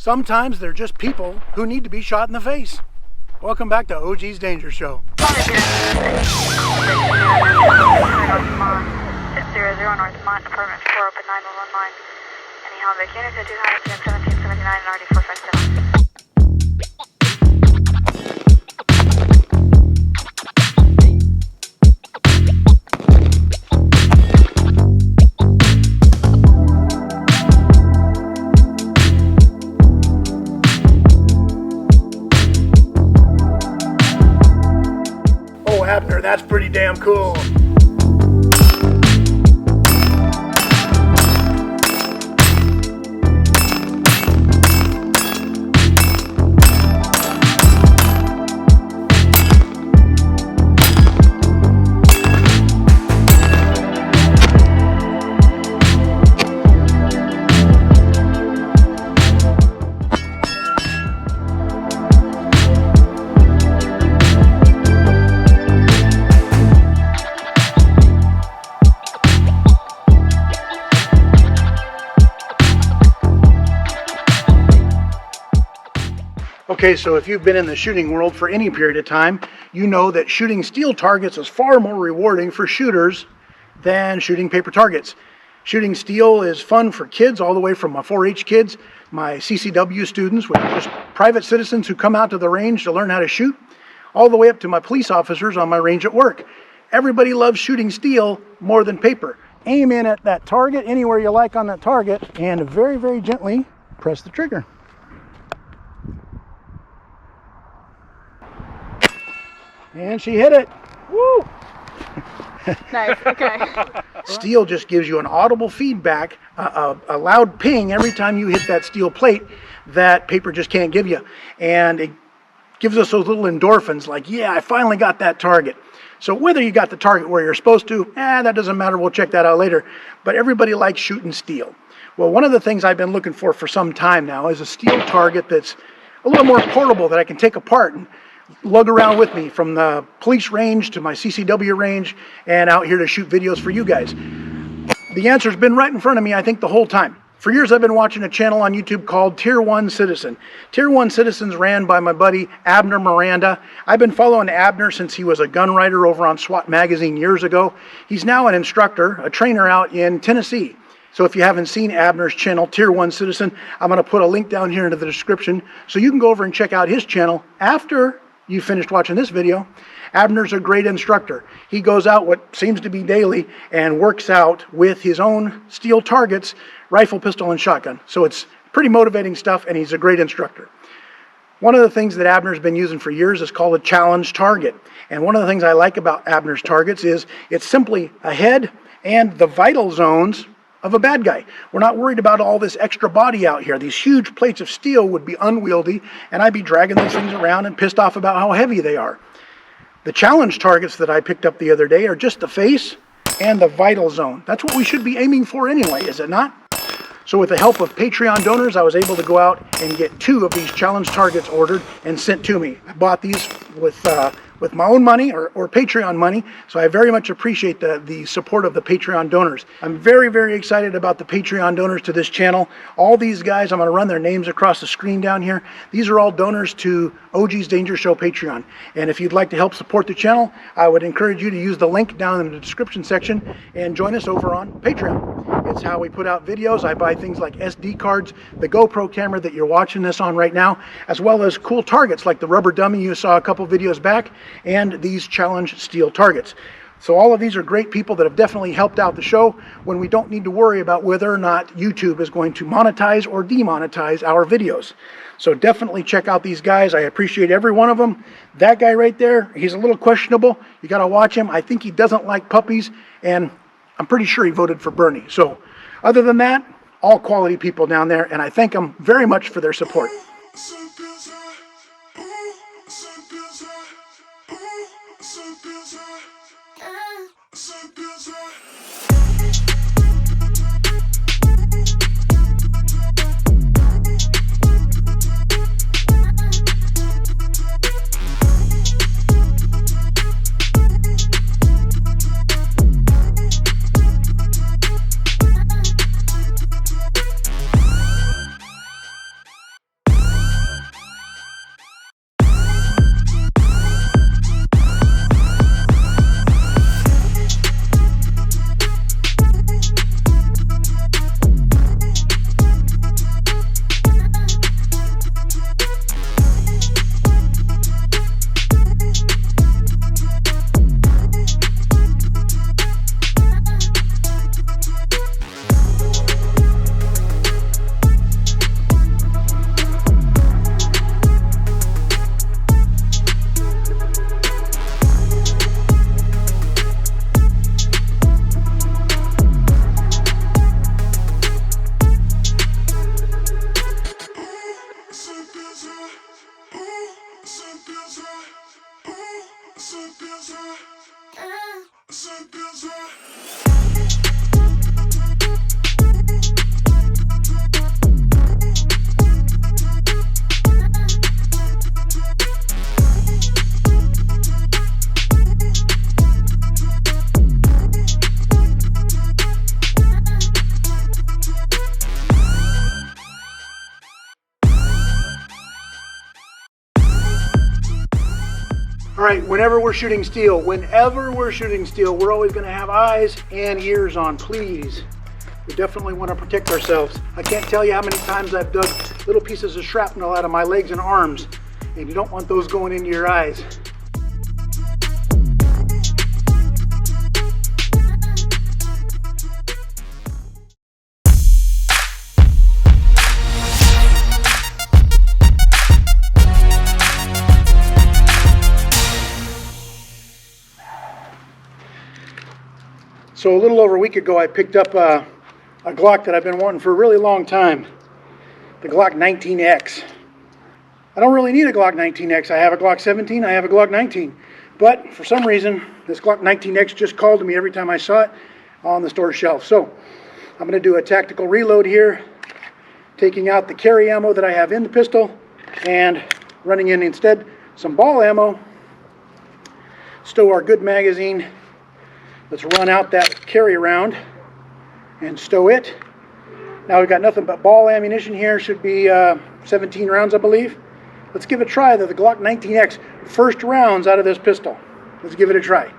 Sometimes they're just people who need to be shot in the face. Welcome back to OG's Danger Show. 0 North Mont, apartment 4, open 911 line. Any Hallback units at 21779 and RD 457. Oh, Abner, that's pretty damn cool. Okay, so if you've been in the shooting world for any period of time, you know that shooting steel targets is far more rewarding for shooters than shooting paper targets. Shooting steel is fun for kids, all the way from my 4-H kids, my CCW students, which are just private citizens who come out to the range to learn how to shoot, all the way up to my police officers on my range at work. Everybody loves shooting steel more than paper. Aim in at that target, anywhere you like on that target, and very, very gently press the trigger. And she hit it. Woo! Nice, okay. Steel just gives you an audible feedback, a loud ping every time you hit that steel plate that paper just can't give you. And it gives us those little endorphins like, yeah, I finally got that target. So whether you got the target where you're supposed to, that doesn't matter. We'll check that out later. But everybody likes shooting steel. Well, one of the things I've been looking for some time now is a steel target that's a little more portable that I can take apart and lug around with me from the police range to my CCW range and out here to shoot videos for you guys. The answer's been right in front of me, I think, the whole time. For years, I've been watching a channel on YouTube called Tier 1 Citizen. Tier 1 Citizen's ran by my buddy Abner Miranda. I've been following Abner since he was a gun writer over on SWAT Magazine years ago. He's now an instructor, a trainer out in Tennessee. So if you haven't seen Abner's channel, Tier 1 Citizen, I'm going to put a link down here into the description so you can go over and check out his channel after you finished watching this video. Abner's a great instructor. He goes out what seems to be daily and works out with his own steel targets, rifle, pistol, and shotgun. So it's pretty motivating stuff, and he's a great instructor. One of the things that Abner's been using for years is called a challenge target. And one of the things I like about Abner's targets is it's simply a head and the vital zones of a bad guy. We're not worried about all this extra body out here. These huge plates of steel would be unwieldy, and I'd be dragging these things around and pissed off about how heavy they are. The challenge targets that I picked up the other day are just the face and the vital zone. That's what we should be aiming for anyway, is it not? So with the help of Patreon donors, I was able to go out and get 2 of these challenge targets ordered and sent to me. I bought these with my own money or Patreon money, so I very much appreciate the support of the Patreon donors. I'm very, very excited about the Patreon donors to this channel. All these guys, I'm going to run their names across the screen down here. These are all donors to OG's Danger Show Patreon. And if you'd like to help support the channel, I would encourage you to use the link down in the description section and join us over on Patreon. It's how we put out videos. I buy things like SD cards, the GoPro camera that you're watching this on right now, as well as cool targets like the rubber dummy you saw a couple videos back, and these challenge steel targets. So all of these are great people that have definitely helped out the show when we don't need to worry about whether or not YouTube is going to monetize or demonetize our videos. So definitely check out these guys. I appreciate every one of them. That guy right there, he's a little questionable. You got to watch him. I think he doesn't like puppies, and I'm pretty sure he voted for Bernie. So other than that, all quality people down there, and I thank them very much for their support. All right, whenever we're shooting steel, we're always going to have eyes and ears on, please. We definitely want to protect ourselves. I can't tell you how many times I've dug little pieces of shrapnel out of my legs and arms, and you don't want those going into your eyes. So a little over a week ago, I picked up a Glock that I've been wanting for a really long time, the Glock 19X. I don't really need a Glock 19X. I have a Glock 17, I have a Glock 19. But for some reason, this Glock 19X just called to me every time I saw it on the store shelf. So I'm going to do a tactical reload here, taking out the carry ammo that I have in the pistol and running in instead some ball ammo, stow our good magazine. Let's run out that carry round and stow it. Now we've got nothing but ball ammunition here. Should be 17 rounds, I believe. Let's give it a try. The Glock 19X, first rounds out of this pistol. Let's give it a try.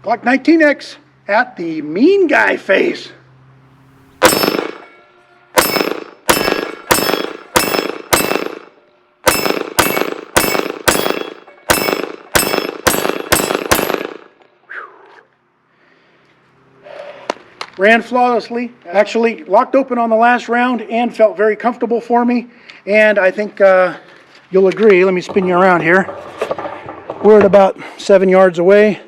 Glock 19X at the mean guy face. Ran flawlessly, actually locked open on the last round and felt very comfortable for me. And I think you'll agree. Let me spin you around here. We're at about 7 yards away.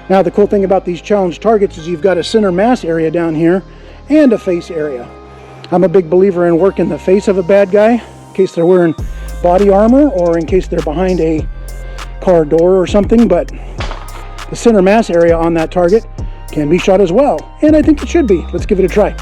Now the cool thing about these challenge targets is you've got a center mass area down here and a face area. I'm a big believer in working the face of a bad guy, in case they're wearing body armor or in case they're behind a car door or something, but the center mass area on that target can be shot as well, and I think it should be. Let's give it a try.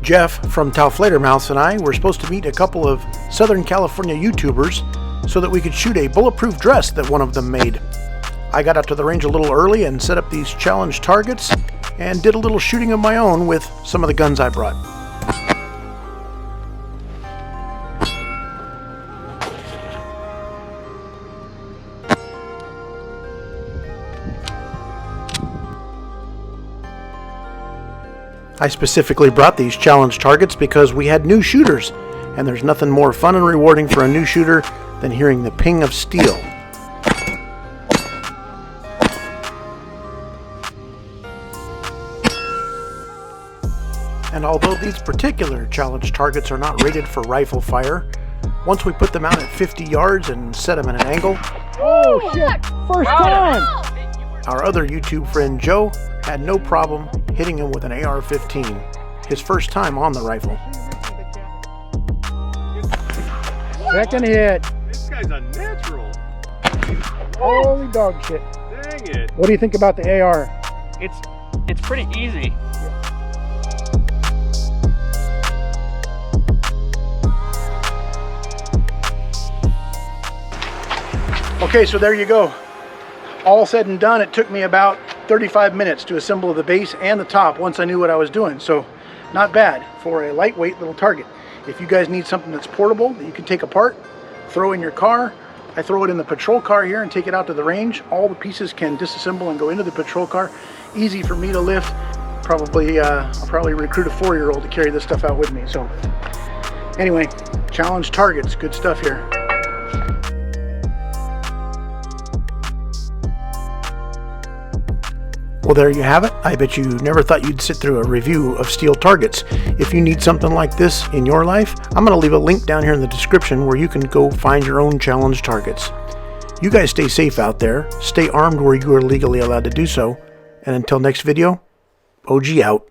Jeff from Tauflatermouths and I were supposed to meet a couple of Southern California YouTubers so that we could shoot a bulletproof dress that one of them made. I got out to the range a little early and set up these challenge targets and did a little shooting of my own with some of the guns I brought. I specifically brought these challenge targets because we had new shooters, and there's nothing more fun and rewarding for a new shooter than hearing the ping of steel. And although these particular challenge targets are not rated for rifle fire, once we put them out at 50 yards and set them at an angle, oh shit, first time! Our other YouTube friend Joe had no problem hitting him with an AR-15, his first time on the rifle. Second hit. This guy's a natural. Holy dog shit. Dang it. What do you think about the AR? It's pretty easy. Okay, so there you go. All said and done, it took me about 35 minutes to assemble the base and the top once I knew what I was doing. So not bad for a lightweight little target. If you guys need something that's portable that you can take apart, throw in your car, I throw it in the patrol car here and take it out to the range. All the pieces can disassemble and go into the patrol car. Easy for me to lift. I'll probably recruit a 4-year-old to carry this stuff out with me. So anyway, challenge targets, good stuff here. Well, there you have it. I bet you never thought you'd sit through a review of steel targets. If you need something like this in your life, I'm going to leave a link down here in the description where you can go find your own challenge targets. You guys stay safe out there, stay armed where you are legally allowed to do so, and until next video, OG out.